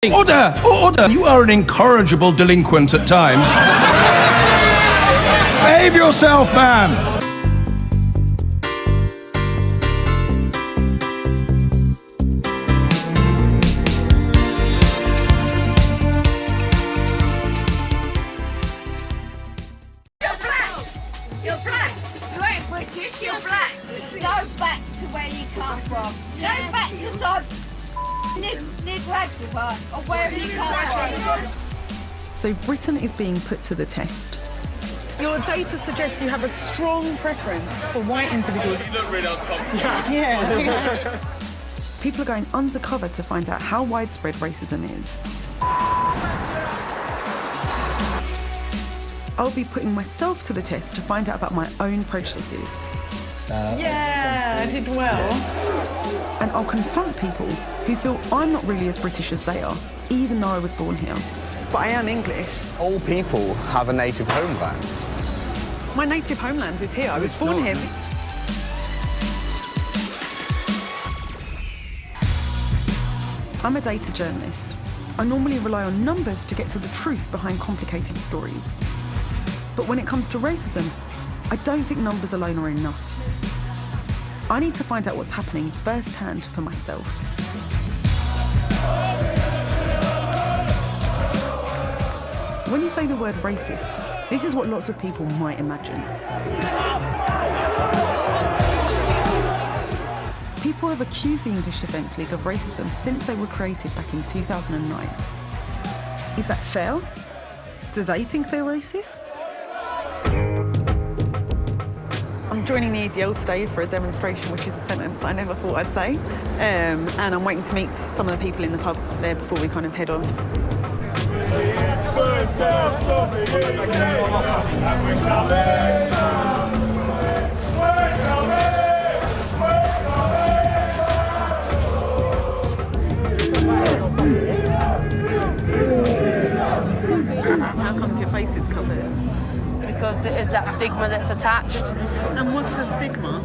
Order! Order! You are an incorrigible delinquent at times. Behave yourself, man! You're black. You ain't British, you're black. Go back to where you come from. Go back to Dodge. Or wherever you come from. So Britain is being put to the test. Your data suggests you have a strong preference for white individuals. You look really uncomfortable. Yeah. People are going undercover to find out how widespread racism is. I'll be putting myself to the test to find out about my own prejudices. Yeah, I did well. And I'll confront people who feel I'm not really as British as they are, even though I was born here. But I am English. All people have a native homeland. My native homeland is here. I was born here. I'm a data journalist. I normally rely on numbers to get to the truth behind complicated stories. But when it comes to racism, I don't think numbers alone are enough. I need to find out what's happening firsthand for myself. When you say the word racist, this is what lots of people might imagine. People have accused the English Defence League of racism since they were created back in 2009. Is that fair? Do they think they're racists? I'm joining the EDL today for a demonstration, which is a sentence that I never thought I'd say. And I'm waiting to meet some of the people in the pub there before we kind of head off. How comes your face is covered? Because that stigma that's attached. And what's the stigma?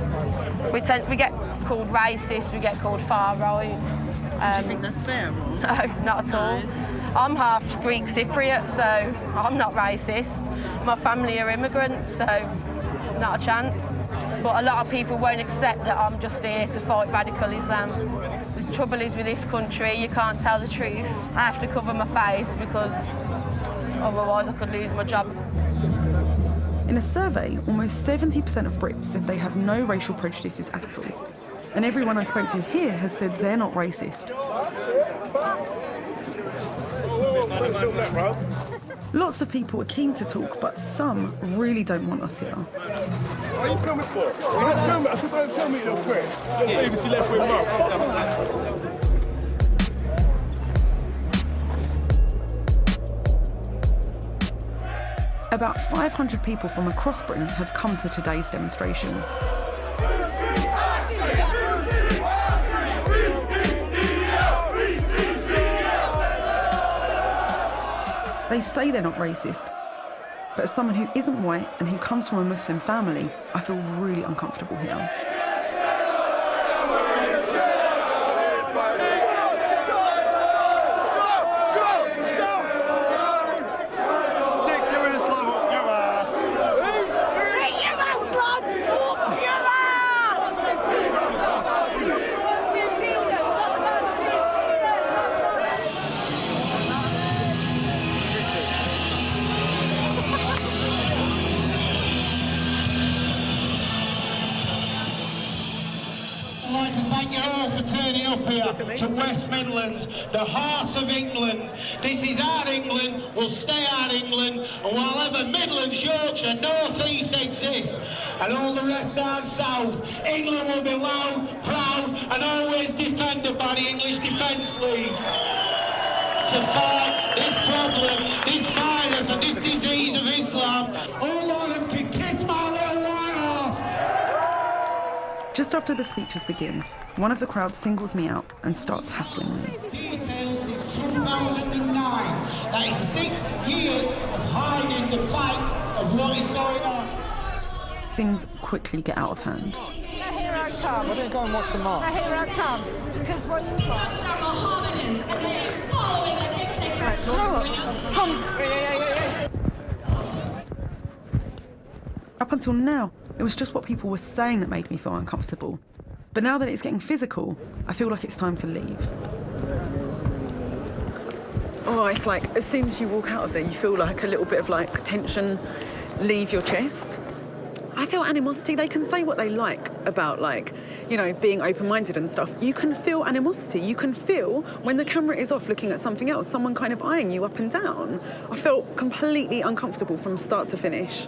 We get called racist, we get called far right. Do you think that's fair? Or? No, not at all. I'm half Greek Cypriot, so I'm not racist. My family are immigrants, so not a chance. But a lot of people won't accept that I'm just here to fight radical Islam. The trouble is with this country, you can't tell the truth. I have to cover my face because otherwise I could lose my job. In a survey, almost 70% of Brits said they have no racial prejudices at all. And everyone I spoke to here has said they're not racist. Lots of people are keen to talk, but some really don't want us here. What are you filming for? Don't tell me. I said don't tell me it was quick. BBC left with mouth. About 500 people from across Britain have come to today's demonstration. They say they're not racist, but as someone who isn't white and who comes from a Muslim family, I feel really uncomfortable here. I'd like to thank you all for turning up here to West Midlands, the heart of England. This is our England, will stay our England, and while ever Midlands, Yorkshire, North East exists, and all the rest down south, England will be loud, proud, and always defended by the English Defence League to fight this problem, this virus, and this disease of Islam. All of them can kiss my little white horse. Just after the speeches begin, one of the crowd singles me out and starts hassling me. Details since 2009. That is 6 years of hiding the facts of what is going on. Things quickly get out of hand. come. Why don't you go and watch the march? Now here I come. Because what you got? Up until now, it was just what people were saying that made me feel uncomfortable. But now that it's getting physical, I feel like it's time to leave. Oh, it's like, as soon as you walk out of there, you feel like a little bit of like tension leave your chest. I feel animosity. They can say what they like about, like, you know, being open-minded and stuff. You can feel animosity. You can feel when the camera is off looking at something else, someone kind of eyeing you up and down. I felt completely uncomfortable from start to finish.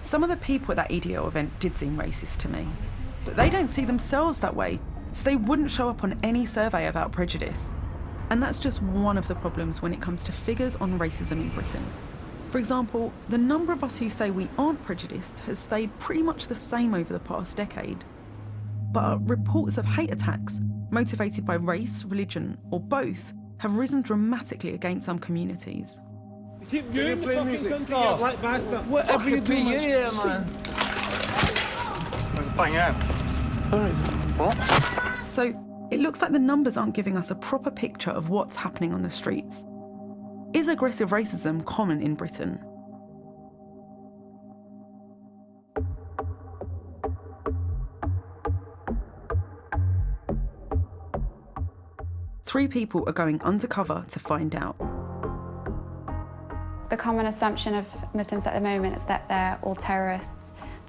Some of the people at that EDL event did seem racist to me, but they don't see themselves that way, so they wouldn't show up on any survey about prejudice. And that's just one of the problems when it comes to figures on racism in Britain. For example, the number of us who say we aren't prejudiced has stayed pretty much the same over the past decade. But reports of hate attacks motivated by race, religion, or both have risen dramatically against some communities. Keep doing the fucking country, you black bastard. Whatever you do, yeah, man. Let's bang out. What? So it looks like the numbers aren't giving us a proper picture of what's happening on the streets. Is aggressive racism common in Britain? Three people are going undercover to find out. The common assumption of Muslims at the moment is that they're all terrorists,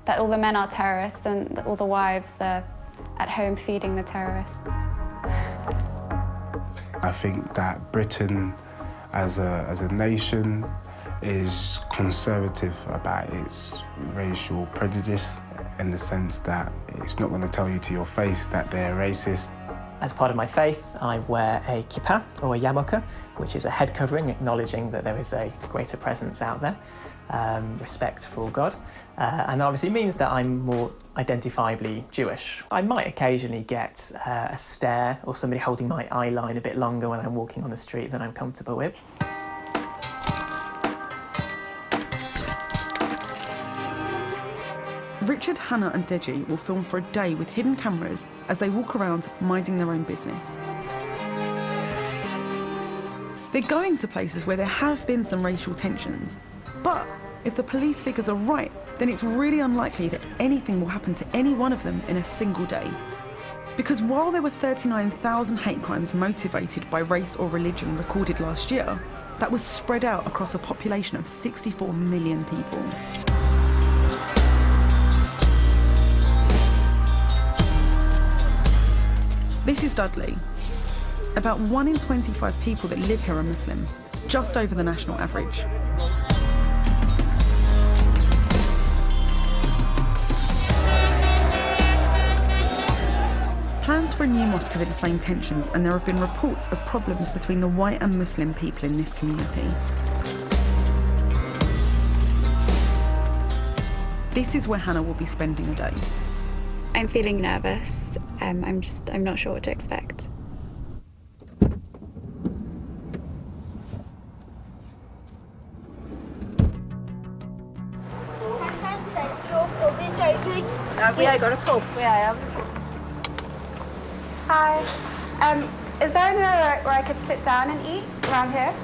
that all the men are terrorists and that all the wives are at home feeding the terrorists. I think that Britain as a nation is conservative about its racial prejudice in the sense that it's not going to tell you to your face that they're racist. As part of my faith, I wear a kippah, or a yarmulke, which is a head covering, acknowledging that there is a greater presence out there, respect for God, and that obviously means that I'm more identifiably Jewish. I might occasionally get a stare or somebody holding my eye line a bit longer when I'm walking on the street than I'm comfortable with. Richard, Hannah and Deji will film for a day with hidden cameras as they walk around minding their own business. They're going to places where there have been some racial tensions, but if the police figures are right, then it's really unlikely that anything will happen to any one of them in a single day. Because while there were 39,000 hate crimes motivated by race or religion recorded last year, that was spread out across a population of 64 million people. This is Dudley. About 1 in 25 people that live here are Muslim, just over the national average. Plans for a new mosque have inflamed tensions, and there have been reports of problems between the white and Muslim people in this community. This is where Hannah will be spending a day. I'm feeling nervous. I'm not sure what to expect. Yeah, I got a call. Yeah, Hi. Is there anywhere where I could sit down and eat around here?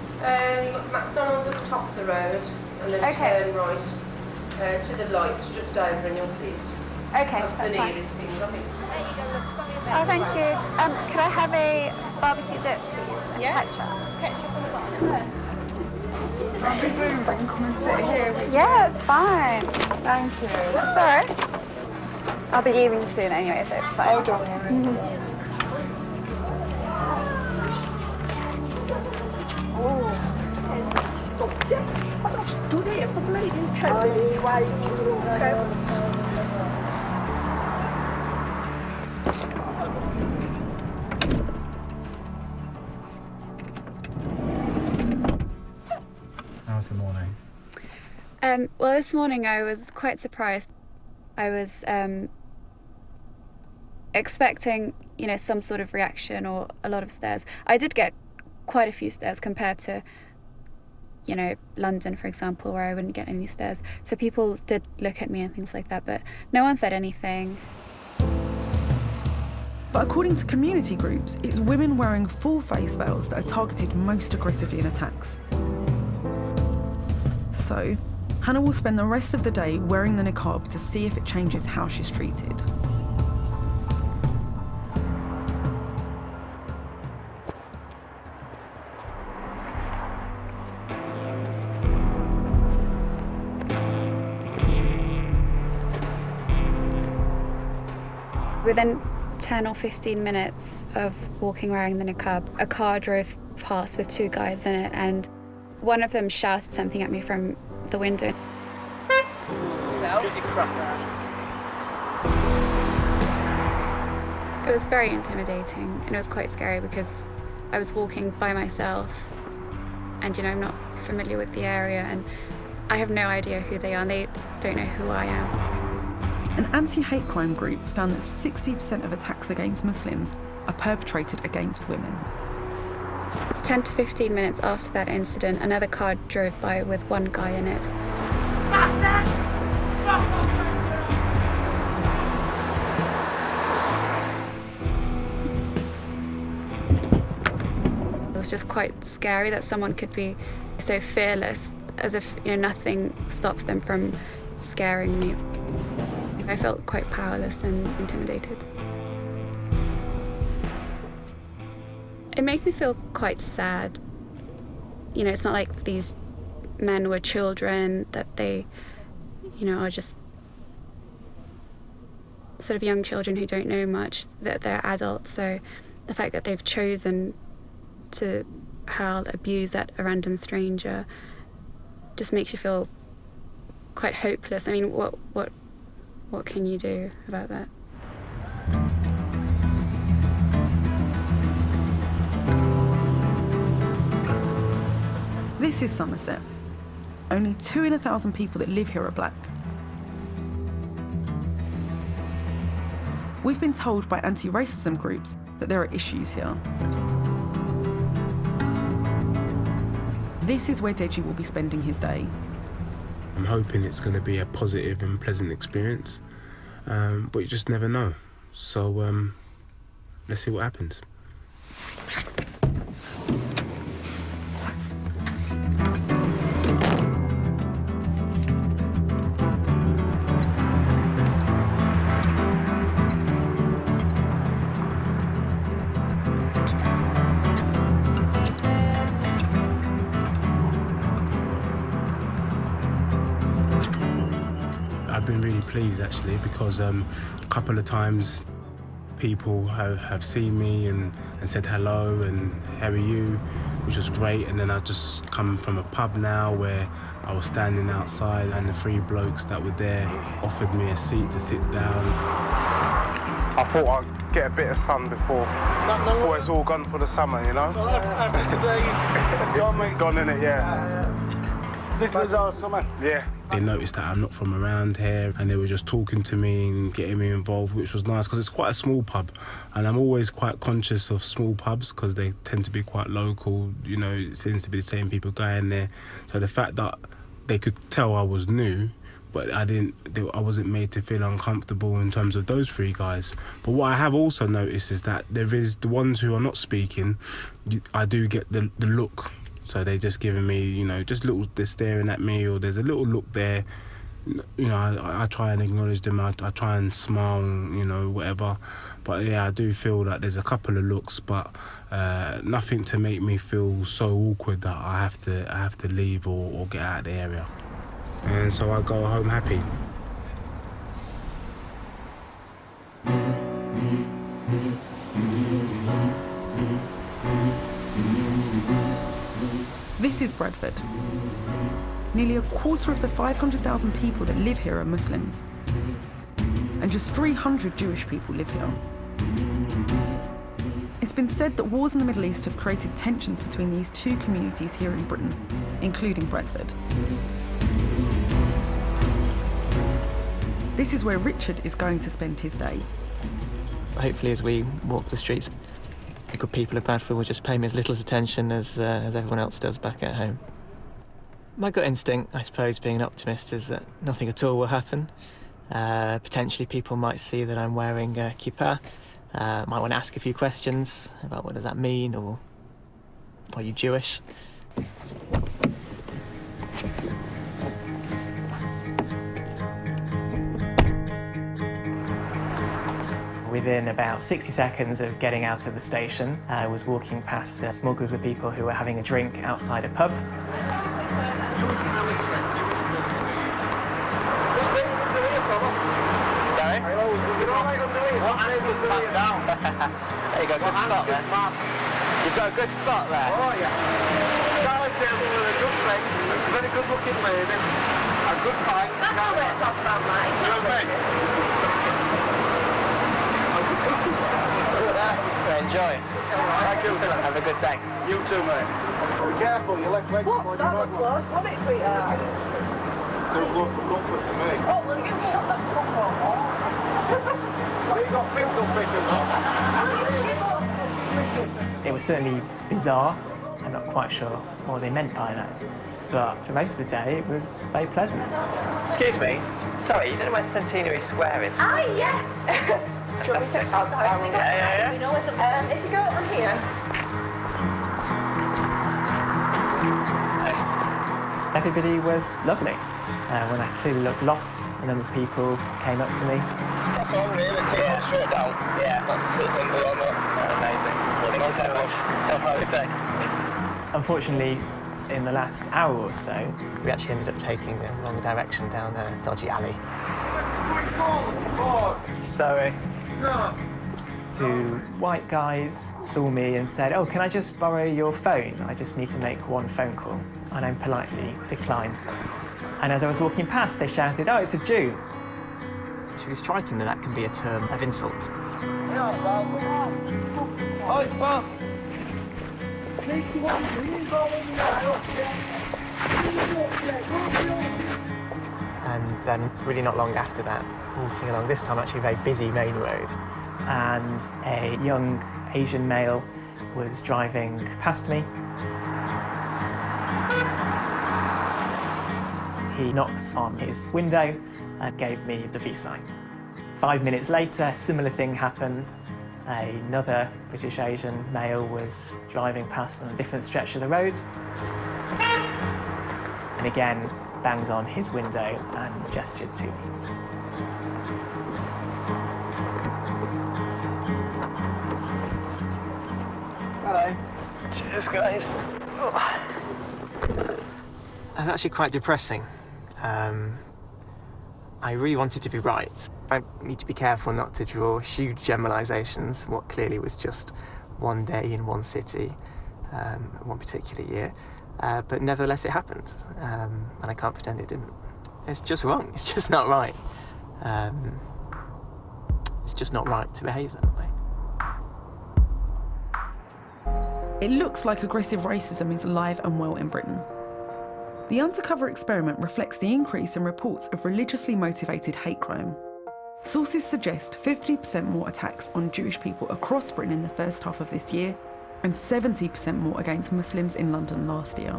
You've got McDonald's at the top of the road, and then turn right to the light just over and you'll see it. Okay, that's the nearest thing, I think. Oh, thank you. Could I have a barbecue dip, please? Yeah. Ketchup on the bottom. I'll be moving. Come and sit here with Yeah, it's fine. Thank you. That's all right. I'll be leaving soon anyway, so it's fine. Hold on. Stood here for bleeding 10 minutes waiting. How was the morning? Well, this morning I was quite surprised. I was expecting, some sort of reaction or a lot of stares. I did get quite a few stares compared to you know, London, for example, where I wouldn't get any stares. So people did look at me and things like that, but no one said anything. But according to community groups, it's women wearing full face veils that are targeted most aggressively in attacks. So, Hannah will spend the rest of the day wearing the niqab to see if it changes how she's treated. Within 10 or 15 minutes of walking wearing the niqab, a car drove past with 2 guys in it, and one of them shouted something at me from the window. It was very intimidating, and it was quite scary because I was walking by myself, and, you know, I'm not familiar with the area, and I have no idea who they are, and they don't know who I am. An anti-hate crime group found that 60% of attacks against Muslims are perpetrated against women. 10 to 15 minutes after that incident, another car drove by with 1 guy in it. It was just quite scary that someone could be so fearless, as if, you know, nothing stops them from scaring me. I felt quite powerless and intimidated. It makes me feel quite sad. You know, it's not like these men were children, that they, you know, are just sort of young children who don't know much, that they're adults. So the fact that they've chosen to hurl abuse at a random stranger just makes you feel quite hopeless. I mean, what can you do about that? This is Somerset. Only 2 in 1,000 people that live here are black. We've been told by anti-racism groups that there are issues here. This is where Deji will be spending his day. I'm hoping it's going to be a positive and pleasant experience, but you just never know. So let's see what happens. I've been really pleased actually, because a couple of times people have seen me and said hello and how are you, which was great. And then I just come from a pub now where I was standing outside and the 3 blokes that were there offered me a seat to sit down. I thought I'd get a bit of sun before it's all gone for the summer, you know? Well, after today, it's gone, innit, yeah. This is our summer. Yeah. They noticed that I'm not from around here, and they were just talking to me and getting me involved, which was nice because it's quite a small pub, and I'm always quite conscious of small pubs because they tend to be quite local. You know, it seems to be the same people going there. So the fact that they could tell I was new, but I wasn't made to feel uncomfortable in terms of those 3 guys. But what I have also noticed is that there is the ones who are not speaking. I do get the look. So they're just giving me, you know, they're staring at me, or there's a little look there. You know, I try and acknowledge them, I try and smile, you know, whatever. But yeah, I do feel that there's a couple of looks, but nothing to make me feel so awkward that I have to leave or get out of the area. And so I go home happy. This is Bradford. Nearly a quarter of the 500,000 people that live here are Muslims. And just 300 Jewish people live here. It's been said that wars in the Middle East have created tensions between these 2 communities here in Britain, including Bradford. This is where Richard is going to spend his day. Hopefully, as we walk the streets, the good people of Bradford will just pay me as little attention as everyone else does back at home. My gut instinct, I suppose, being an optimist, is that nothing at all will happen. Potentially people might see that I'm wearing a kippah, might want to ask a few questions about what does that mean, or are you Jewish? Within about 60 seconds of getting out of the station, I was walking past a small group of people who were having a drink outside a pub. Sorry? There you go, good spot there. You've got a good spot there. Oh, yeah. Charlie Taylor was a good friend, a very good looking lady, a good pint. That's not what I'm talking about, mate. You know what I mean? Enjoy. Thank you. Have a good day. You too, mate. Be careful, your left leg's on your right. Close, wasn't it, sweetheart? Too close for comfort to me. Oh, well, you shut the fuck up. Well, you got pimple pickers. It was certainly bizarre. I'm not quite sure what they meant by that. But for most of the day, it was very pleasant. Excuse me. Sorry, you don't know where Centenary Square is? Oh, yeah. Do you want me to tell you? Yeah. We know what's up. If you go on here. Everybody was lovely. When I clearly looked lost, a number of people came up to me. That's all really, keep on straight down. Yeah, that's the symbol on it. Amazing. Thank you so much. Have a good day. Unfortunately, in the last hour or so, we actually ended up taking the wrong direction down a dodgy alley. Sorry. No. Two white guys saw me and said, "Oh, can I just borrow your phone? I just need to make one phone call." And I politely declined. And as I was walking past, they shouted, "Oh, it's a Jew." It's really striking that that can be a term of insult. And then really not long after that, walking along this time actually a very busy main road, and a young Asian male was driving past me. He knocked on his window and gave me the V sign. 5 minutes later, a similar thing happened. Another British Asian male was driving past on a different stretch of the road, and again banged on his window and gestured to me. Hello. Cheers, guys. Oh. That's actually quite depressing. I really wanted to be right. I need to be careful not to draw huge generalisations, what clearly was just one day in one city, one particular year. But nevertheless, it happened, and I can't pretend it didn't. It's just wrong. It's just not right. It's just not right to behave that way. It looks like aggressive racism is alive and well in Britain. The undercover experiment reflects the increase in reports of religiously motivated hate crime. Sources suggest 50% more attacks on Jewish people across Britain in the first half of this year, and 70% more against Muslims in London last year.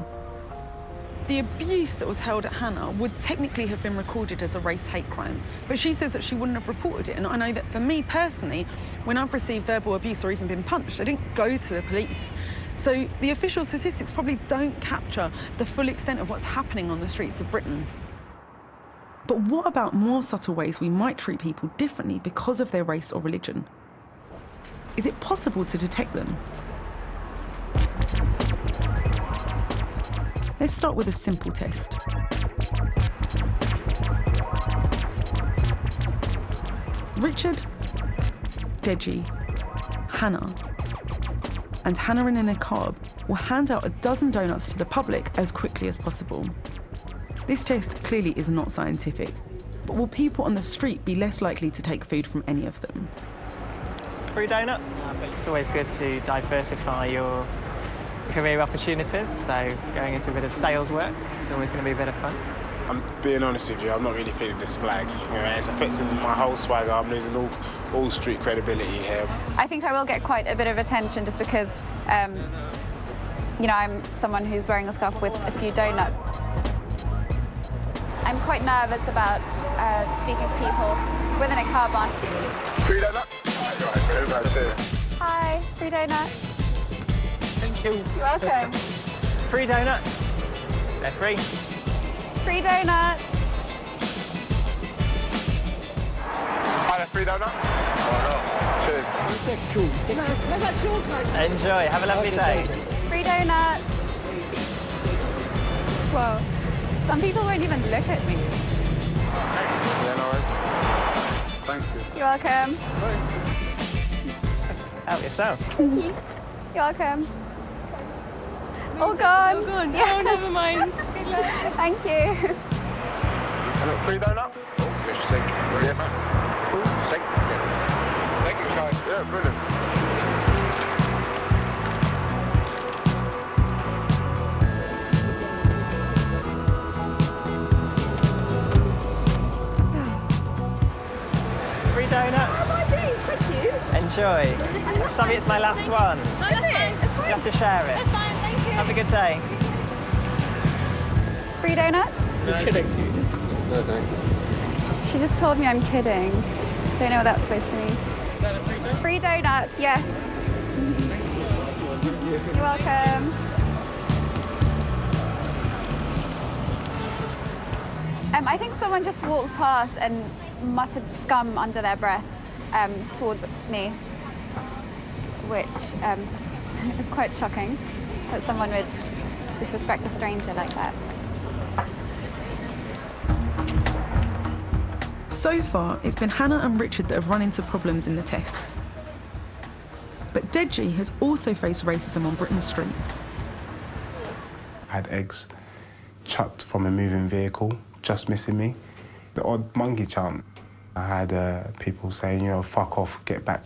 The abuse that was held at Hannah would technically have been recorded as a race hate crime, but she says that she wouldn't have reported it. And I know that for me personally, when I've received verbal abuse or even been punched, I didn't go to the police. So the official statistics probably don't capture the full extent of what's happening on the streets of Britain. But what about more subtle ways we might treat people differently because of their race or religion? Is it possible to detect them? Let's start with a simple test. Richard, Deji, Hannah, and Hannah in a niqab will hand out a dozen donuts to the public as quickly as possible. This test clearly is not scientific, but will people on the street be less likely to take food from any of them? Free donut? It's always good to diversify your career opportunities, so going into a bit of sales work is always going to be a bit of fun. I'm being honest with you, I'm not really feeling this flag. You know, it's affecting my whole swagger. I'm losing all street credibility here. I think I will get quite a bit of attention just because, you know, I'm someone who's wearing a scarf with a few donuts. I'm quite nervous about speaking to people within a car barn. Free donut? Right, cheers. Hi, free donut. Thank you. You're welcome. Free donut. They're free. Free donuts. Hi, a free donut? Cheers. Enjoy. Have a lovely day. Free donuts. Whoa. Some people won't even look at me. Yeah, no worries. Thank you. You're welcome. Thanks. Help yourself. Thank you. You're welcome. All gone. All gone. Yeah. Oh, never mind. Thank you. And a free donut? Yes. Thank you, guys. Yeah, brilliant. Free donut. Oh, my days. Thank you. Enjoy. Sorry, it's my last one. Is it? It's fine. You have to share it. It's fine. Thank you. Have a good day. Free donuts? You're kidding. No, thank you. She just told me I'm kidding. Don't know what that's supposed to mean. Is that a free donut? Free donuts, yes. You're welcome. I think someone just walked past and muttered scum under their breath towards me, which is quite shocking that someone would disrespect a stranger like that. So far, it's been Hannah and Richard that have run into problems in the tests. But Deji has also faced racism on Britain's streets. I had eggs chucked from a moving vehicle, just missing me. The odd monkey chant. I had people saying, you know, fuck off,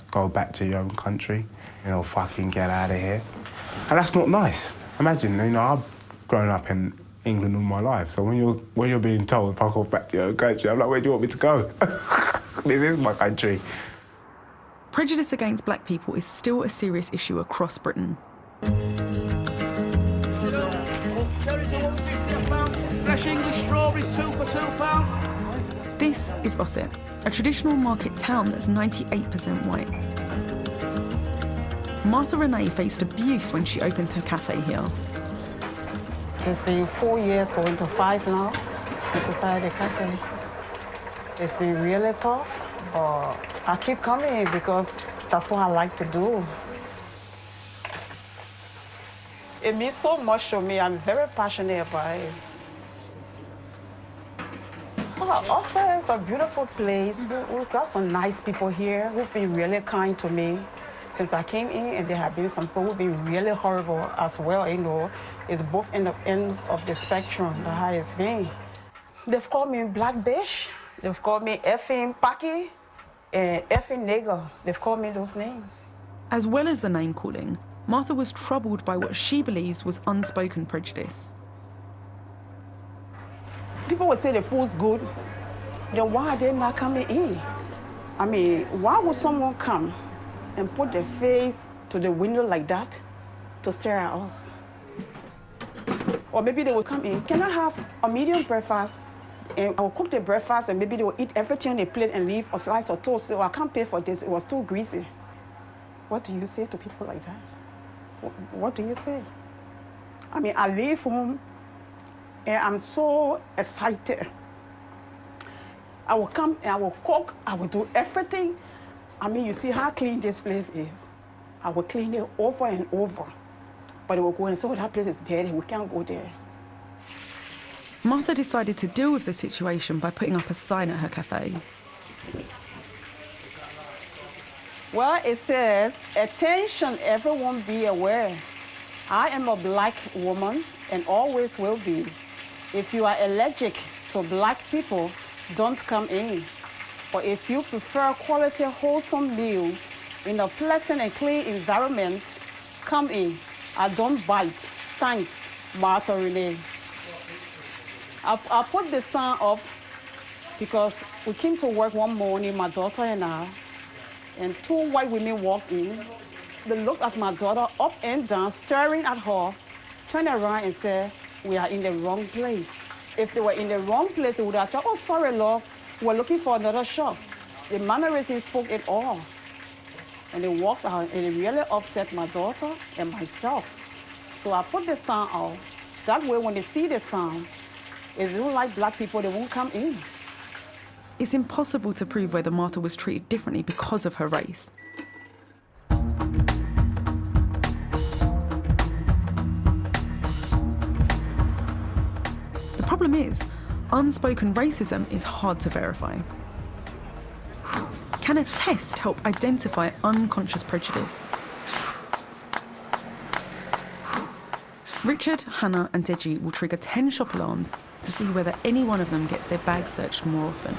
go back to your own country, you know, fucking get out of here. And that's not nice. Imagine, you know, I've grown up in England all my life, so when you're being told fuck off back to your own country, I'm like, where do you want me to go? This is my country. Prejudice against black people is still a serious issue across Britain. Fresh English strawberries, 2 for £2. This is Ossett, a traditional market town that's 98% white. Martha Renee faced abuse when she opened her cafe here. It's been 4 years, going to 5 now, since we started the cafe. It's been really tough, but I keep coming because that's what I like to do. It means so much to me. I'm very passionate about it. Also, it's a beautiful place. We've got some nice people here who've been really kind to me since I came in, and there have been some people who've been really horrible as well, you know. It's both ends of the spectrum, the how it's been. They've called me black bitch, they've called me effing Paki, and effing nigger. They've called me those names. As well as the name calling, Martha was troubled by what she believes was unspoken prejudice. People would say the food's good, then why are they not coming in? I mean, why would someone come and put their face to the window like that to stare at us? Or maybe they will come in, can I have a medium breakfast? And I will cook the breakfast and maybe they will eat everything on the plate and leave a slice of toast. So I can't pay for this, it was too greasy. What do you say to people like that? What do you say? I mean, I leave home and I'm so excited. I will come and I will cook, I will do everything. I mean, you see how clean this place is. I will clean it over and over. But they will go and say, oh, that place is dirty, we can't go there. Martha decided to deal with the situation by putting up a sign at her cafe. Well, it says, attention, everyone be aware. I am a black woman and always will be. If you are allergic to black people, don't come in. Or if you prefer quality, wholesome meals in a pleasant and clean environment, come in. I don't bite. Thanks, Martha Renee. I put the sign up because we came to work one morning, my daughter and I, and 2 white women walked in. They looked at my daughter up and down, staring at her, turned around and said, we are in the wrong place. If they were in the wrong place, they would have said, oh, sorry, love, we're looking for another shop. The mannerism spoke it all. And they walked out, and it really upset my daughter and myself. So I put the sign out. That way, when they see the sign, if they don't like black people, they won't come in. It's impossible to prove whether Martha was treated differently because of her race. The problem is, unspoken racism is hard to verify. Can a test help identify unconscious prejudice? Richard, Hannah and Deji will trigger 10 shop alarms to see whether any one of them gets their bag searched more often.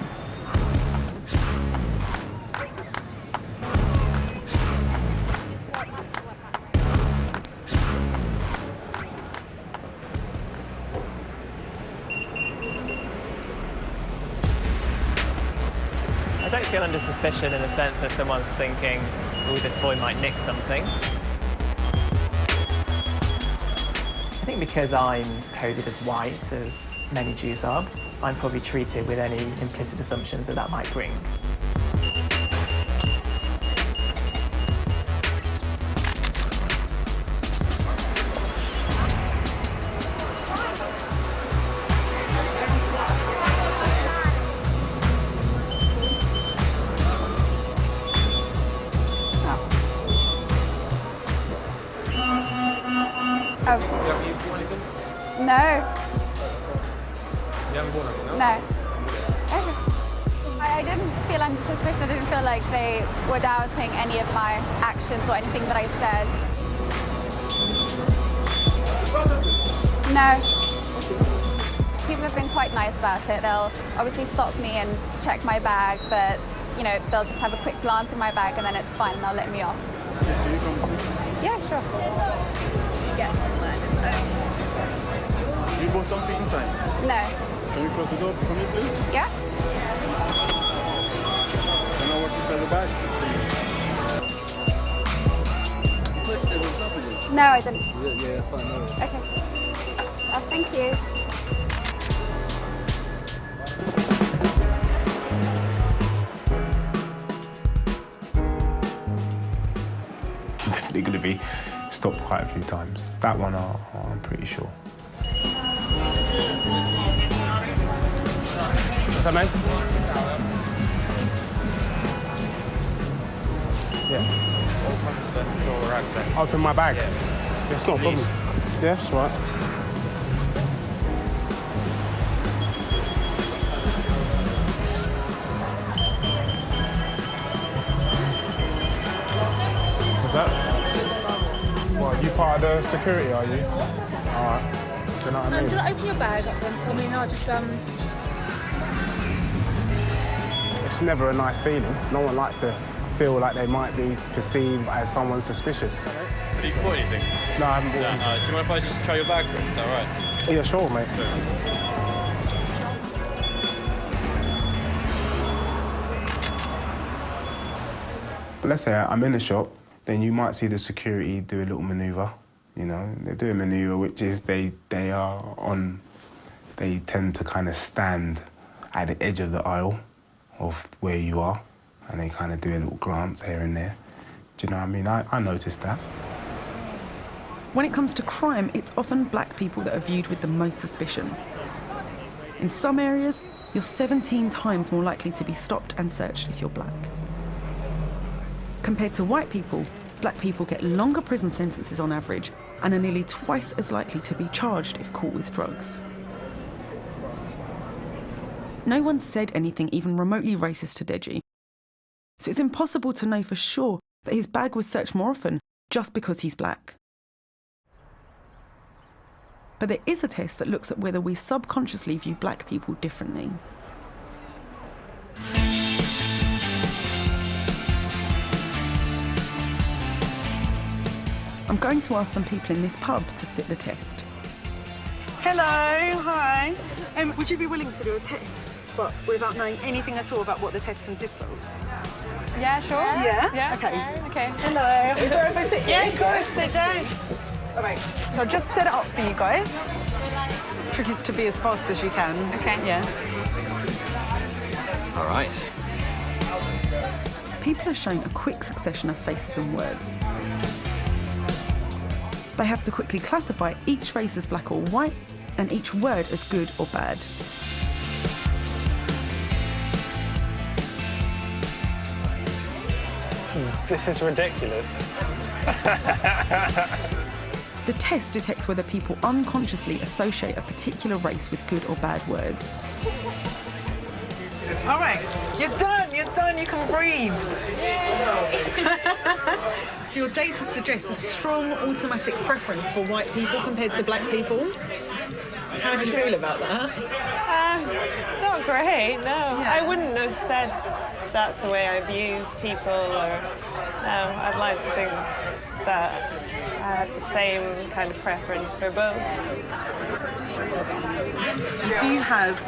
I don't feel under suspicion in the sense that someone's thinking, oh, this boy might nick something. I think because I'm coded as white, as many Jews are, I'm probably treated with any implicit assumptions that that might bring. No. You haven't bought anything, no? No. Okay. I didn't feel under suspicion. I didn't feel like they were doubting any of my actions or anything that I said. No. People have been quite nice about it. They'll obviously stop me and check my bag, but you know, they'll just have a quick glance at my bag and then it's fine and they'll let me off. Yeah, sure. Get somewhere. You bought something inside? No. Can you close the door for me, please? Yeah. I know what's inside the bag, please. No, I didn't. Yeah, that's fine. No. Okay. Oh, thank you. I'm definitely going to be stopped quite a few times. That one, I'm pretty sure. What's that, mate? Yeah. Open my bag. Yeah, it's not a problem. Yeah, it's all right. What's that? What, you part of the security, are you? All right. Do you know what I mean? Do you open your bag up then for me and I'll just It's never a nice feeling. No one likes to feel like they might be perceived as someone suspicious. Have you bought anything? No, I haven't bought anything. Do you mind if I just try your bag for it? Is that all right? Yeah, sure, mate. But let's say I'm in the shop, then you might see the security do a little manoeuvre. You know, they do a manoeuvre, which is they tend to kind of stand at the edge of the aisle of where you are, and they kind of do a little glance here and there. Do you know what I mean? I noticed that. When it comes to crime, it's often black people that are viewed with the most suspicion. In some areas, you're 17 times more likely to be stopped and searched if you're black. Compared to white people, black people get longer prison sentences on average and are nearly twice as likely to be charged if caught with drugs. No one said anything even remotely racist to Deji, so it's impossible to know for sure that his bag was searched more often just because he's black. But there is a test that looks at whether we subconsciously view black people differently. I'm going to ask some people in this pub to sit the test. Hello, hi. Would you be willing to do a test, but without knowing anything at all about what the test consists of? Yeah, sure. Yeah? Okay. Okay. Hello. Is there if I sit here? Yeah, of course, sit down. All right, so I'll just set it up for you guys. Trick is to be as fast as you can. Okay. Yeah. All right. People are shown a quick succession of faces and words. They have to quickly classify each face as black or white and each word as good or bad. This is ridiculous. The test detects whether people unconsciously associate a particular race with good or bad words. All right, you're done, you can breathe. So your data suggests a strong automatic preference for white people compared to black people. How do you feel about that? Not great, no. Yeah. I wouldn't have said that's the way I view people, or no, I'd like to think that I had the same kind of preference for both. Do you have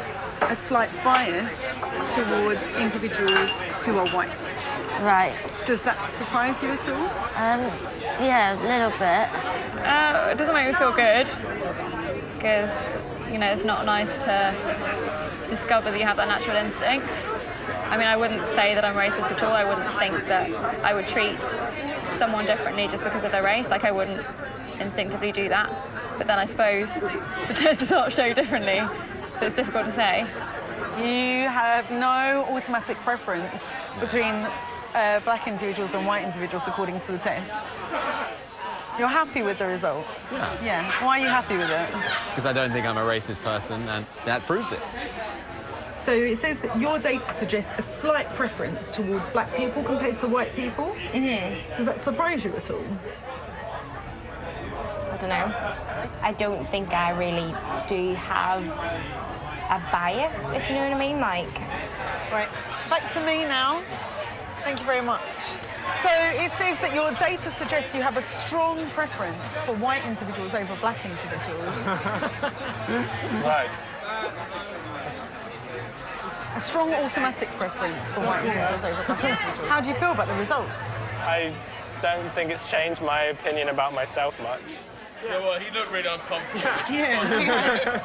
a slight bias towards individuals who are white? Right. Does that surprise you at all? Yeah, a little bit. It doesn't make me feel good because, you know, it's not nice to discover that you have that natural instinct. I mean, I wouldn't say that I'm racist at all. I wouldn't think that I would treat someone differently just because of their race. Like, I wouldn't instinctively do that. But then I suppose the test does not show differently, so it's difficult to say. You have no automatic preference between black individuals and white individuals according to the test. You're happy with the result? Yeah. Yeah. Why are you happy with it? Because I don't think I'm a racist person, and that proves it. So it says that your data suggests a slight preference towards black people compared to white people. Mm-hmm. Does that surprise you at all? I don't know. I don't think I really do have a bias, if you know what I mean. Like, right. Back to me now. Thank you very much. So it says that your data suggests you have a strong preference for white individuals over black individuals. Right. A strong automatic preference for white individuals over black individuals. How do you feel about the results? I don't think it's changed my opinion about myself much. Yeah, well, he looked really uncomfortable. Yeah.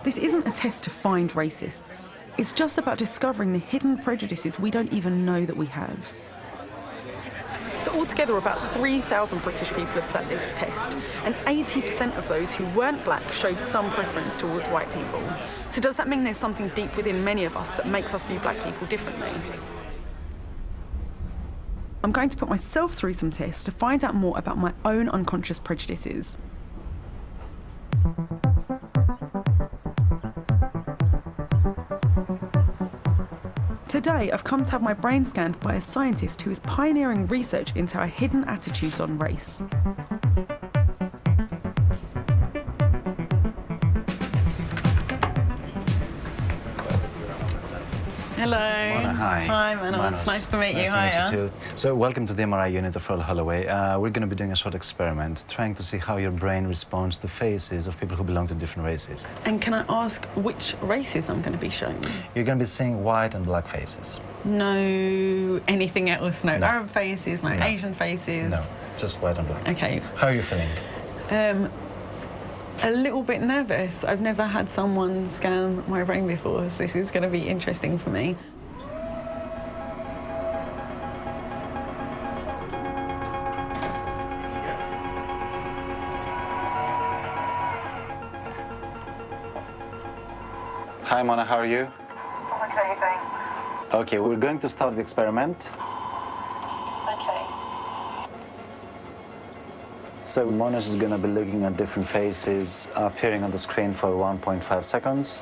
This isn't a test to find racists. It's just about discovering the hidden prejudices we don't even know that we have. So altogether, about 3,000 British people have sat this test, and 80% of those who weren't black showed some preference towards white people. So does that mean there's something deep within many of us that makes us view black people differently? I'm going to put myself through some tests to find out more about my own unconscious prejudices. Today, I've come to have my brain scanned by a scientist who is pioneering research into our hidden attitudes on race. Hello. Mona, hi. Hi, Manos. It's nice to meet you. Nice to meet you too. So welcome to the MRI unit of Royal Holloway. We're going to be doing a short experiment, trying to see how your brain responds to faces of people who belong to different races. And can I ask which races I'm going to be showing? You're going to be seeing white and black faces. No anything else? No, Arab faces, no Asian faces? No, just white and black. Okay. How are you feeling? A little bit nervous. I've never had someone scan my brain before, so this is going to be interesting for me. Hi, Mona, how are you? Okay, thanks. Okay, we're going to start the experiment. Okay. So Mona is going to be looking at different faces appearing on the screen for 1.5 seconds.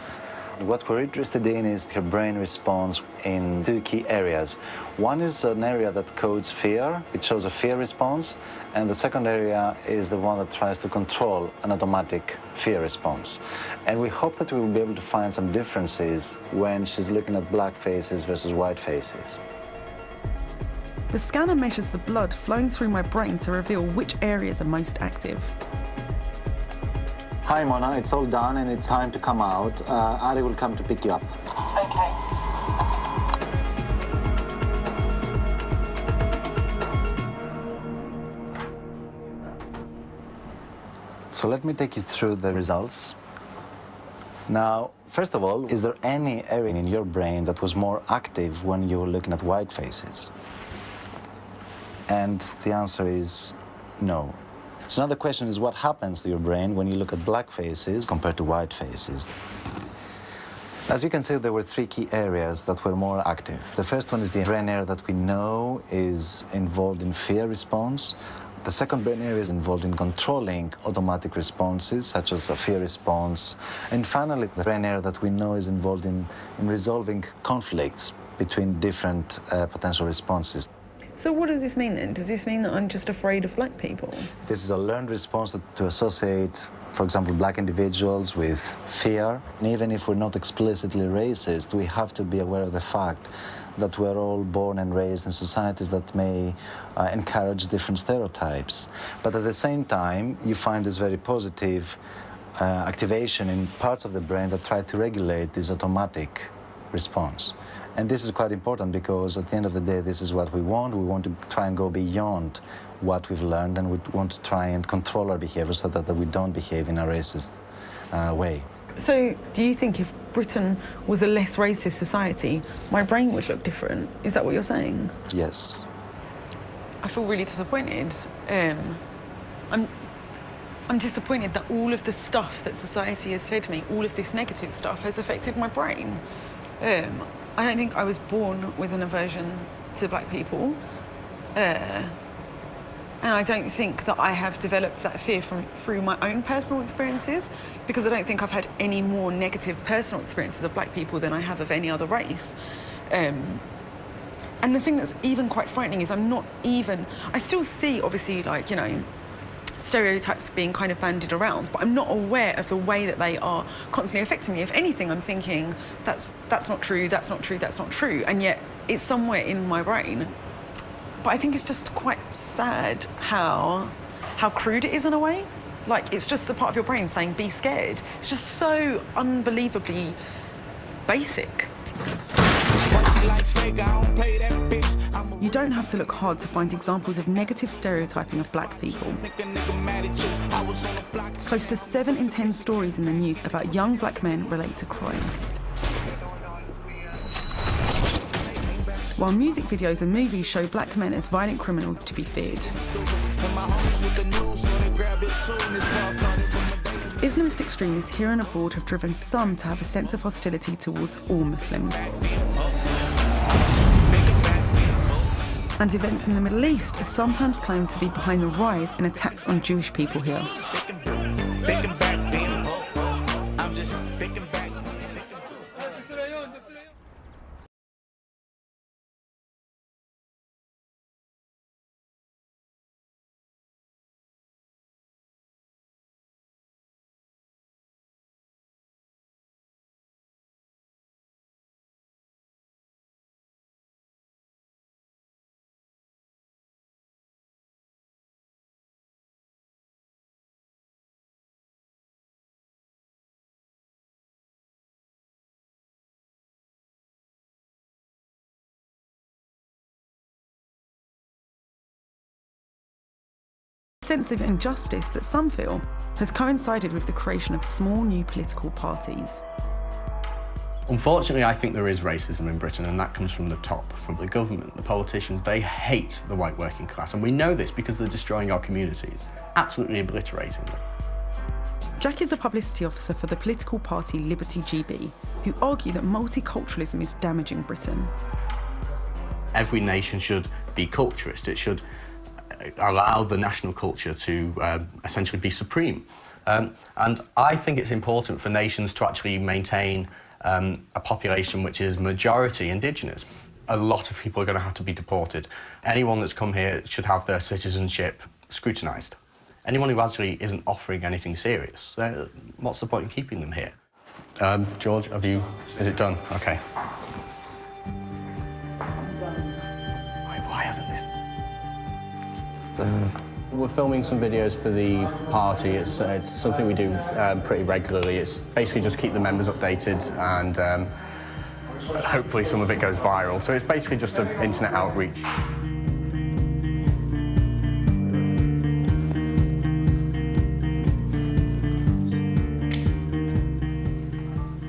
What we're interested in is her brain response in two key areas. One is an area that codes fear. It shows a fear response. And the second area is the one that tries to control an automatic fear response. And we hope that we will be able to find some differences when she's looking at black faces versus white faces. The scanner measures the blood flowing through my brain to reveal which areas are most active. Hi, Mona, it's all done and it's time to come out. Ari will come to pick you up. Okay. So let me take you through the results. Now, first of all, is there any area in your brain that was more active when you were looking at white faces? And the answer is no. So now the question is, what happens to your brain when you look at black faces compared to white faces? As you can see, there were three key areas that were more active. The first one is the brain area that we know is involved in fear response. The second brain area is involved in controlling automatic responses, such as a fear response. And finally, the brain area that we know is involved in resolving conflicts between different potential responses. So what does this mean then? Does this mean that I'm just afraid of black people? This is a learned response to associate, for example, black individuals with fear. And even if we're not explicitly racist, we have to be aware of the fact that we're all born and raised in societies that may encourage different stereotypes. But at the same time, you find this very positive activation in parts of the brain that try to regulate this automatic response. And this is quite important because at the end of the day, this is what we want. We want to try and go beyond what we've learned, and we want to try and control our behavior so that we don't behave in a racist way. So do you think if Britain was a less racist society, my brain would look different? Is that what you're saying? Yes. I feel really disappointed. I'm disappointed that all of the stuff that society has said to me, all of this negative stuff, has affected my brain. I don't think I was born with an aversion to black people. And I don't think that I have developed that fear through my own personal experiences, because I don't think I've had any more negative personal experiences of black people than I have of any other race. And the thing that's even quite frightening is I still see, obviously, like, you know, stereotypes being kind of bandied around, but I'm not aware of the way that they are constantly affecting me. If anything, I'm thinking, that's not true, that's not true, that's not true, and yet it's somewhere in my brain. But I think it's just quite sad how crude it is in a way. Like, it's just the part of your brain saying, be scared. It's just so unbelievably basic. You don't have to look hard to find examples of negative stereotyping of black people. Close to 7 in 10 stories in the news about young black men relate to crime. While music videos and movies show black men as violent criminals to be feared. Islamist extremists here and abroad have driven some to have a sense of hostility towards all Muslims. And events in the Middle East are sometimes claimed to be behind the rise in attacks on Jewish people here. Sense of injustice that some feel has coincided with the creation of small new political parties. Unfortunately, I think there is racism in Britain, and that comes from the top, from the government. The politicians, they hate the white working class, and we know this because they're destroying our communities, absolutely obliterating them. Jack is a publicity officer for the political party Liberty GB, who argue that multiculturalism is damaging Britain. Every nation should be culturist. It should allow the national culture to essentially be supreme. And I think it's important for nations to actually maintain a population which is majority Indigenous. A lot of people are going to have to be deported. Anyone that's come here should have their citizenship scrutinised. Anyone who actually isn't offering anything serious, what's the point in keeping them here? George, is it done? Okay. Why hasn't this? We're filming some videos for the party. It's something we do pretty regularly. It's basically just keep the members updated, and hopefully some of it goes viral. So it's basically just an internet outreach.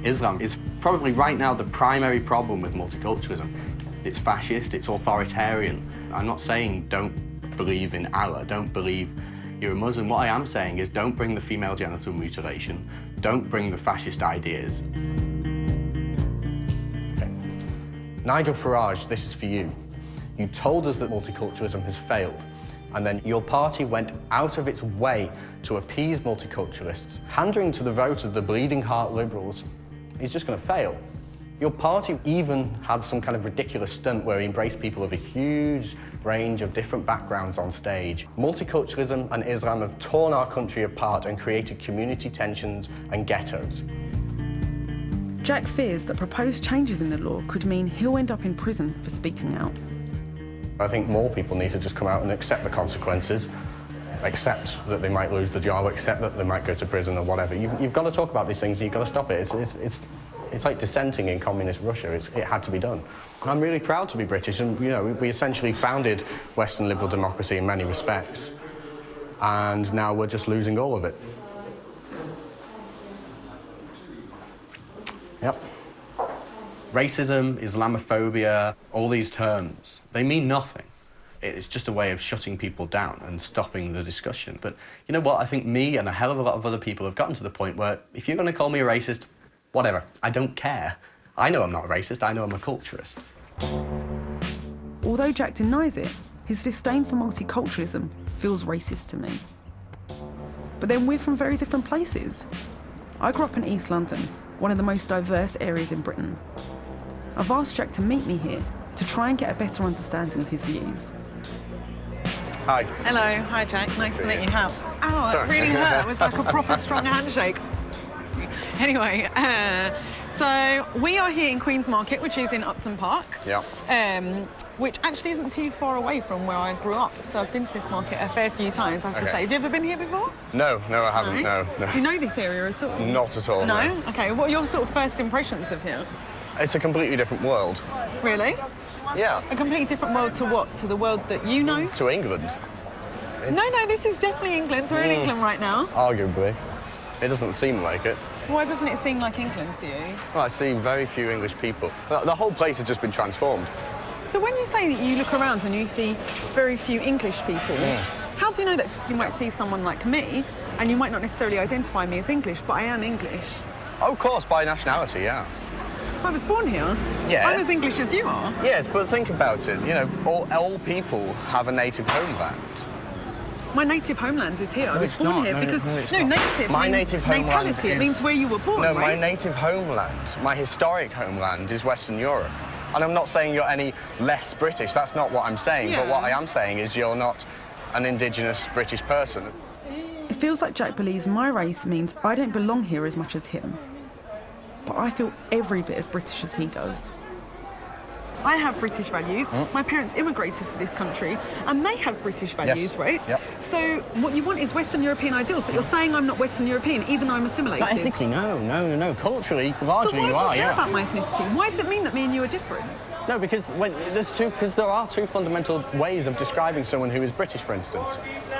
Islam is probably right now the primary problem with multiculturalism. It's fascist, it's authoritarian. I'm not saying don't believe in Allah, don't believe you're a Muslim. What I am saying is don't bring the female genital mutilation, don't bring the fascist ideas. Okay. Nigel Farage, this is for you. You told us that multiculturalism has failed, and then your party went out of its way to appease multiculturalists, pandering to the vote of the bleeding heart liberals. He's just going to fail. Your party even had some kind of ridiculous stunt where he embraced people of a huge range of different backgrounds on stage. Multiculturalism and Islam have torn our country apart and created community tensions and ghettos. Jack fears that proposed changes in the law could mean he'll end up in prison for speaking out. I think more people need to just come out and accept the consequences, accept that they might lose the job, accept that they might go to prison or whatever. You've got to talk about these things, you've got to stop it. It's like dissenting in communist Russia. It had to be done. I'm really proud to be British, and you know, we essentially founded Western liberal democracy in many respects, and now we're just losing all of it. Yep. Racism, Islamophobia, all these terms, they mean nothing. It's just a way of shutting people down and stopping the discussion. But you know what? I think me and a hell of a lot of other people have gotten to the point where if you're going to call me a racist, whatever, I don't care. I know I'm not a racist, I know I'm a culturist. Although Jack denies it, his disdain for multiculturalism feels racist to me. But then we're from very different places. I grew up in East London, one of the most diverse areas in Britain. I've asked Jack to meet me here to try and get a better understanding of his views. Hi. Hello, hi Jack, nice to meet you. How? Ow, Sorry. it really hurt. It was like a proper strong handshake. Anyway, so we are here in Queen's Market, which is in Upton Park. Yeah. Which actually isn't too far away from where I grew up. So I've been to this market a fair few times, I have to say. Have you ever been here before? No, I haven't, no. Do you know this area at all? Not at all, No? no. Okay, what are your sort of first impressions of here? It's a completely different world. Really? Yeah. A completely different world to what? To the world that you know? To England. No, this is definitely England. We're in England right now. Arguably. It doesn't seem like it. Why doesn't it seem like England to you? Well, I see very few English people. The whole place has just been transformed. So when you say that you look around and you see very few English people, how do you know that you might see someone like me and you might not necessarily identify me as English, but I am English? Oh, of course, by nationality, yeah. I was born here. Yes. I'm as English as you are. Yes, but think about it. You know, all people have a native homeland. My native homeland is here. I was born not. here No, because it's not. native My means native homeland natality. It means where you were born, No, right? my native homeland, my historic homeland is Western Europe. And I'm not saying you're any less British. That's not what I'm saying. Yeah. But what I am saying is you're not an indigenous British person. It feels like Jack believes my race means I don't belong here as much as him. But I feel every bit as British as he does. I have British values. My parents immigrated to this country and they have British values, right? Yep. So what you want is Western European ideals, but you're saying I'm not Western European even though I'm assimilated. Not ethnically, no. Culturally, largely so you why are, do you care yeah. about my ethnicity? Why does it mean that me and you are different? No, because there are two fundamental ways of describing someone who is British, for instance.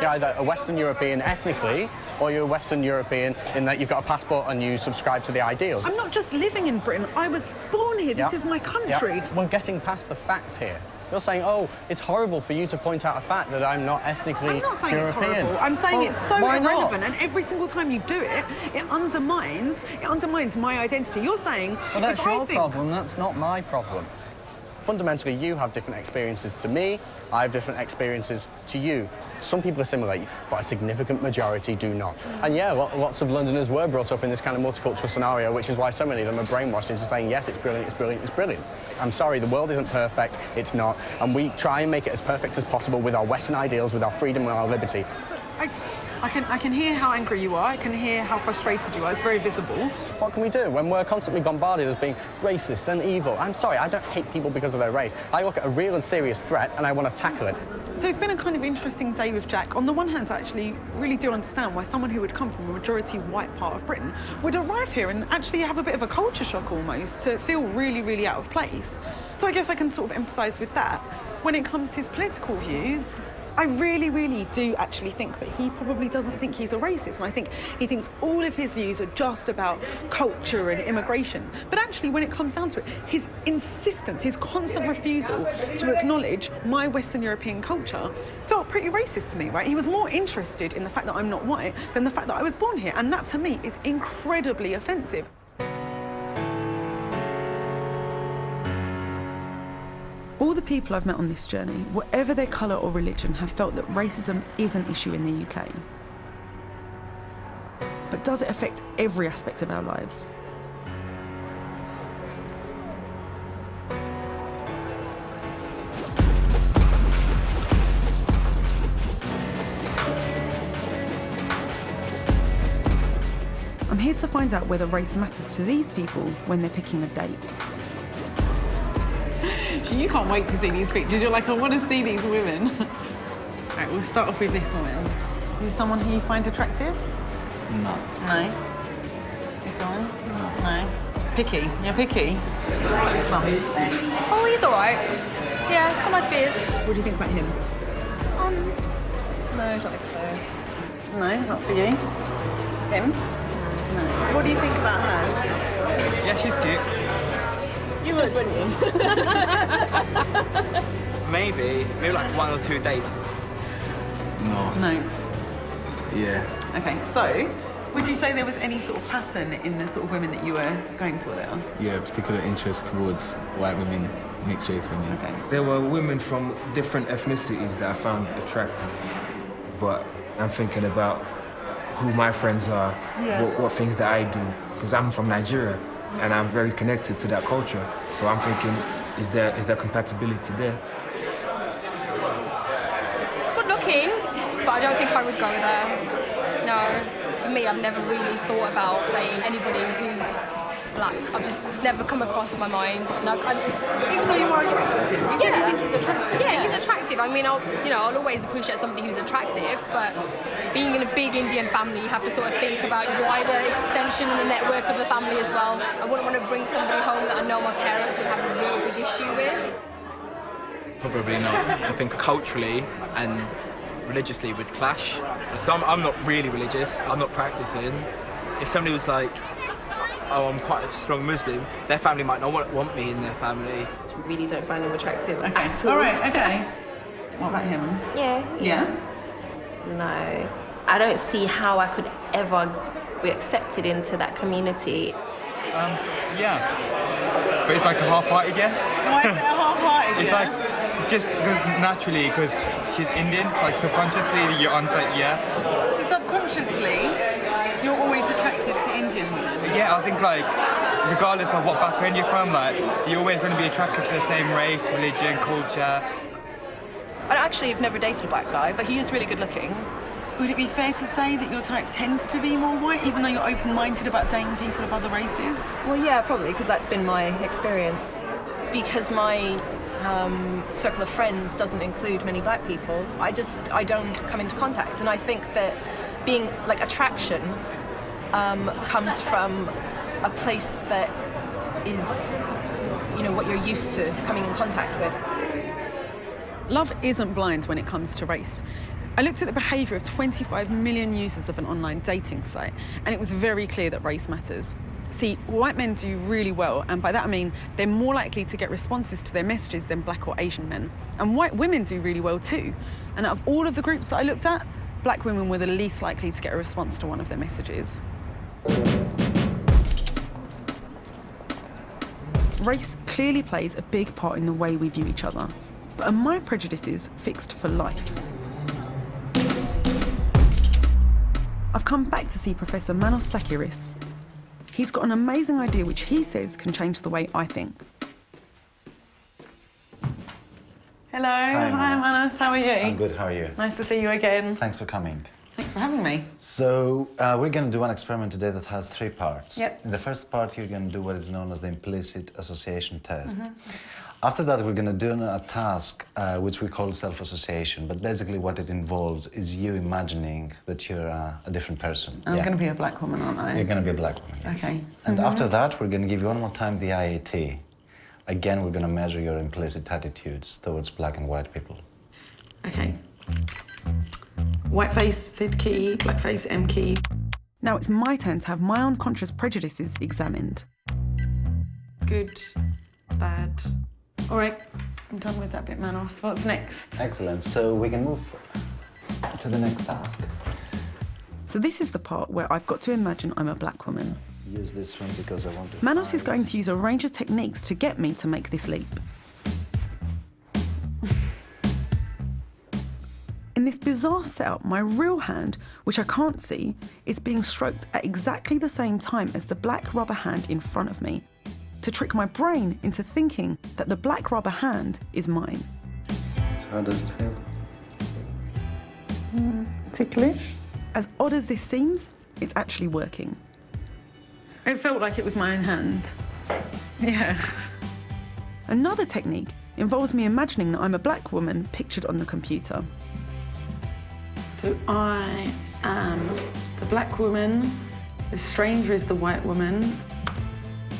You're either a Western European ethnically, or you're a Western European in that you've got a passport and you subscribe to the ideals. I'm not just living in Britain. I was born here. This is my country. Yeah. We're getting past the facts here. You're saying, oh, it's horrible for you to point out a fact that I'm not ethnically I'm not saying European. it's horrible. I'm saying Well, it's so why not? irrelevant, and every single time you do it, it undermines my identity. You're saying, Well, that's if your I think, problem. That's not my problem. Fundamentally, you have different experiences to me. I have different experiences to you. Some people assimilate, but a significant majority do not. And yeah, lots of Londoners were brought up in this kind of multicultural scenario, which is why so many of them are brainwashed into saying, yes, it's brilliant, it's brilliant, it's brilliant. I'm sorry, the world isn't perfect, it's not. And we try and make it as perfect as possible with our Western ideals, with our freedom and our liberty. So I can hear how angry you are. I can hear how frustrated you are. It's very visible. What can we do when we're constantly bombarded as being racist and evil? I'm sorry, I don't hate people because of their race. I look at a real and serious threat and I want to tackle it. So it's been a kind of interesting day with Jack. On the one hand, I actually really do understand why someone who would come from a majority white part of Britain would arrive here and actually have a bit of a culture shock almost, to feel really, really out of place. So I guess I can sort of empathise with that. When it comes to his political views, I really, really do actually think that he probably doesn't think he's a racist, and I think he thinks all of his views are just about culture and immigration. But actually, when it comes down to it, his insistence, his constant refusal to acknowledge my Western European culture felt pretty racist to me, right? He was more interested in the fact that I'm not white than the fact that I was born here, and that to me is incredibly offensive. All the people I've met on this journey, whatever their colour or religion, have felt that racism is an issue in the UK. But does it affect every aspect of our lives? I'm here to find out whether race matters to these people when they're picking a date. You can't wait to see these pictures. You're like, I want to see these women. Right, we'll start off with this woman. Is this someone who you find attractive? No. No. This one? No. Picky. You're picky? This one. Oh, he's all right. Yeah, it's got a nice beard. What do you think about him? No, I don't think so. No, not for you. Him? No. What do you think about her? Yeah, she's cute. You would, wouldn't you? Maybe like 1 or 2 dates. No. No. Yeah. Okay, so would you say there was any sort of pattern in the sort of women that you were going for there? Yeah, particular interest towards white women, mixed race women. Okay. There were women from different ethnicities that I found attractive, but I'm thinking about who my friends are, what things that I do, because I'm from Nigeria and I'm very connected to that culture. So I'm thinking, is there compatibility there? It's good looking, but I don't think I would go there. No. For me, I've never really thought about dating anybody who's black. It's never come across my mind. And even though you are attracted to him, you said you think he's attractive. Yeah, he's attractive. I mean, I'll always appreciate somebody who's attractive, but being in a big Indian family, you have to sort of think about the wider extension and the network of the family as well. I wouldn't want to bring somebody home that I know my parents would have a real big issue with. Probably not. I think culturally and religiously would clash. I'm not really religious, I'm not practicing. If somebody was like, oh, I'm quite a strong Muslim, their family might not want me in their family. I just really don't find him attractive Okay. at all. All right, okay. What about him? Yeah. No. I don't see how I could ever be accepted into that community. Yeah. But it's like a half-hearted yeah. Why is it a half-hearted It's like, just because naturally, because she's Indian, like subconsciously you're on like, yeah. So subconsciously, you're always attracted to Indian women? Yeah, I think like, regardless of what background you're from, like, you're always going to be attracted to the same race, religion, culture. I actually have never dated a black guy, but he is really good looking. Would it be fair to say that your type tends to be more white, even though you're open-minded about dating people of other races? Well, yeah, probably, because that's been my experience. Because my circle of friends doesn't include many black people, I don't come into contact. And I think that being, like, attraction comes from a place that is, what you're used to coming in contact with. Love isn't blind when it comes to race. I looked at the behaviour of 25 million users of an online dating site, and it was very clear that race matters. See, white men do really well, and by that I mean they're more likely to get responses to their messages than black or Asian men. And white women do really well too. And out of all of the groups that I looked at, black women were the least likely to get a response to one of their messages. Race clearly plays a big part in the way we view each other. But are my prejudices fixed for life? I've come back to see Professor Manos Sakiris. He's got an amazing idea which he says can change the way I think. Hello, hi Manos, how are you? I'm good, how are you? Nice to see you again. Thanks for coming. Thanks for having me. So, we're going to do an experiment today that has 3 parts. Yep. In the first part, you're going to do what is known as the implicit association test. Mhm. After that, we're going to do a task which we call self-association, but basically what it involves is you imagining that you're a different person. I'm going to be a black woman, aren't I? You're going to be a black woman, yes. Okay. And Mhm. after that, we're going to give you one more time the IAT. Again, we're going to measure your implicit attitudes towards black and white people. Okay. Whiteface, Sid key, blackface, M key. Now it's my turn to have my unconscious prejudices examined. Good, bad. All right, I'm done with that bit, Manos. What's next? Excellent. So we can move to the next task. So this is the part where I've got to imagine I'm a black woman. Use this one because I want to. Manos is going to use a range of techniques to get me to make this leap. In this bizarre setup, my real hand, which I can't see, is being stroked at exactly the same time as the black rubber hand in front of me, to trick my brain into thinking that the black rubber hand is mine. So how does it feel? Ticklish. As odd as this seems, it's actually working. It felt like it was my own hand. Yeah. Another technique involves me imagining that I'm a black woman pictured on the computer. So I am the black woman, the stranger is the white woman.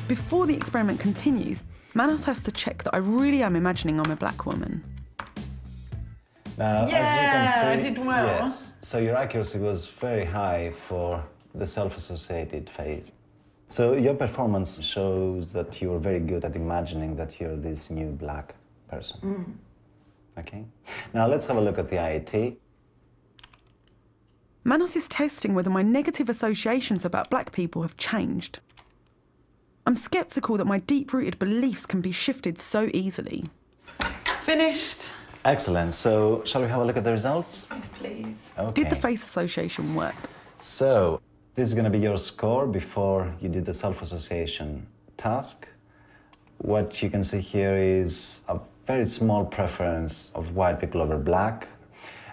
Before the experiment continues, Manos has to check that I really am imagining I'm a black woman. Now, as you Yeah, can see, I did well. Yes. So your accuracy was very high for the self-associated phase. So your performance shows that you're very good at imagining that you're this new black person. Okay. Now let's have a look at the IAT. Manos is testing whether my negative associations about black people have changed. I'm sceptical that my deep-rooted beliefs can be shifted so easily. Finished. Excellent. So shall we have a look at the results? Yes, please. Okay. Did the face association work? So this is going to be your score before you did the self-association task. What you can see here is a very small preference of white people over black.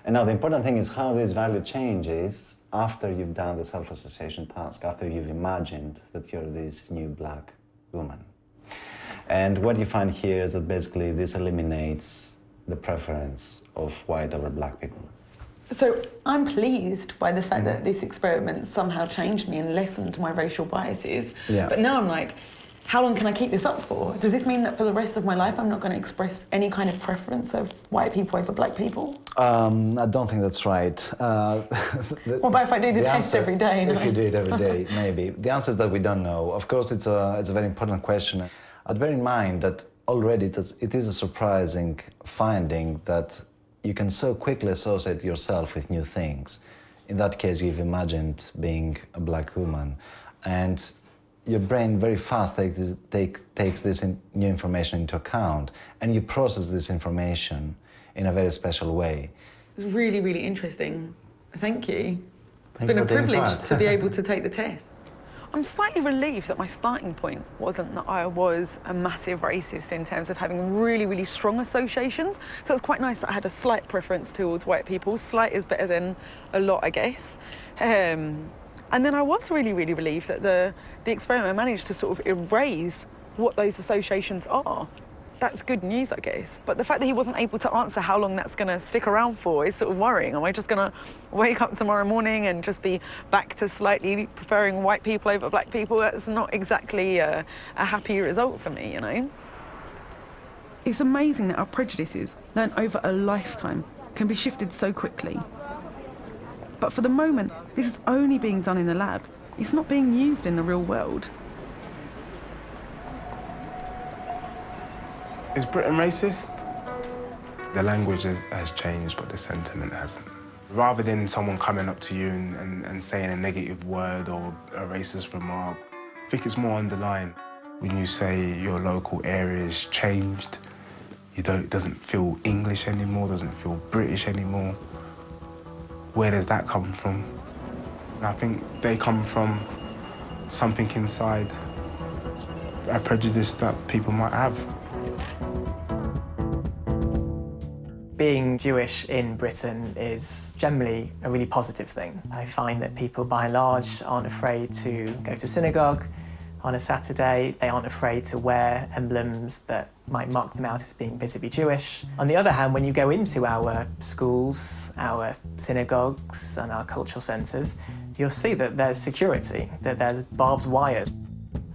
And now the important thing is how this value changes after you've done the self-association task, after you've imagined that you're this new black woman. And what you find here is that basically this eliminates the preference of white over black people. So I'm pleased by the fact that this experiment somehow changed me and lessened my racial biases. Yeah. But now I'm like, how long can I keep this up for? Does this mean that for the rest of my life I'm not going to express any kind of preference of white people over black people? I don't think that's right. What about if I do the test answer, every day? If you do it every day, maybe. The answer is that we don't know. Of course, it's a very important question. I'd bear in mind that already it is a surprising finding that you can so quickly associate yourself with new things. In that case, you've imagined being a black woman, and your brain very fast takes this new information into account, and you process this information in a very special way. It's really, really interesting. Thank you. It's Thank been you a for taking privilege part. to be able to take the test. I'm slightly relieved that my starting point wasn't that I was a massive racist in terms of having really, really strong associations. So it's quite nice that I had a slight preference towards white people. Slight is better than a lot, I guess. And then I was really, really relieved that the experiment managed to sort of erase what those associations are. That's good news, I guess. But the fact that he wasn't able to answer how long that's going to stick around for is sort of worrying. Am I just going to wake up tomorrow morning and just be back to slightly preferring white people over black people? That's not exactly a happy result for me, you know? It's amazing that our prejudices, learned over a lifetime, can be shifted so quickly. But for the moment, this is only being done in the lab. It's not being used in the real world. Is Britain racist? The language has changed, but the sentiment hasn't. Rather than someone coming up to you and saying a negative word or a racist remark, I think it's more underlying. When you say your local area has changed, it doesn't feel English anymore, doesn't feel British anymore. Where does that come from? And I think they come from something inside, a prejudice that people might have. Being Jewish in Britain is generally a really positive thing. I find that people, by and large, aren't afraid to go to synagogue on a Saturday. They aren't afraid to wear emblems that might mark them out as being visibly Jewish. On the other hand, when you go into our schools, our synagogues and our cultural centres, you'll see that there's security, that there's barbed wire.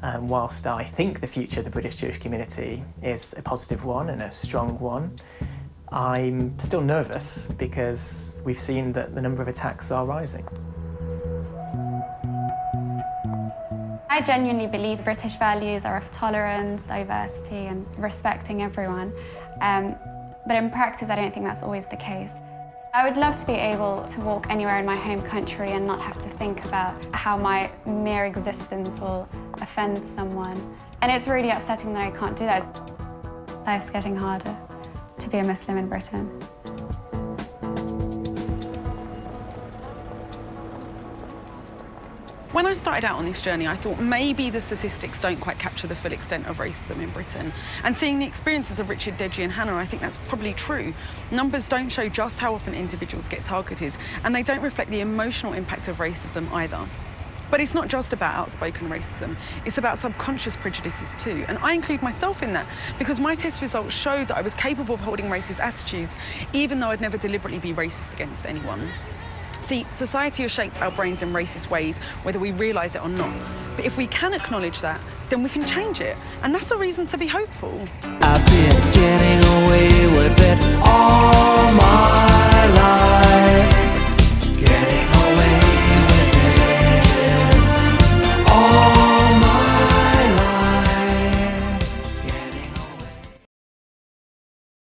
And whilst I think the future of the British Jewish community is a positive one and a strong one, I'm still nervous because we've seen that the number of attacks are rising. I genuinely believe British values are of tolerance, diversity and respecting everyone. But in practice, I don't think that's always the case. I would love to be able to walk anywhere in my home country and not have to think about how my mere existence will offend someone. And it's really upsetting that I can't do that. Life's getting harder to be a Muslim in Britain. When I started out on this journey, I thought maybe the statistics don't quite capture the full extent of racism in Britain. And seeing the experiences of Richard, Deji and Hannah, I think that's probably true. Numbers don't show just how often individuals get targeted, and they don't reflect the emotional impact of racism either. But it's not just about outspoken racism, it's about subconscious prejudices too. And I include myself in that because my test results showed that I was capable of holding racist attitudes, even though I'd never deliberately be racist against anyone. See, society has shaped our brains in racist ways, whether we realise it or not. But if we can acknowledge that, then we can change it. And that's a reason to be hopeful. I've been getting away with it all my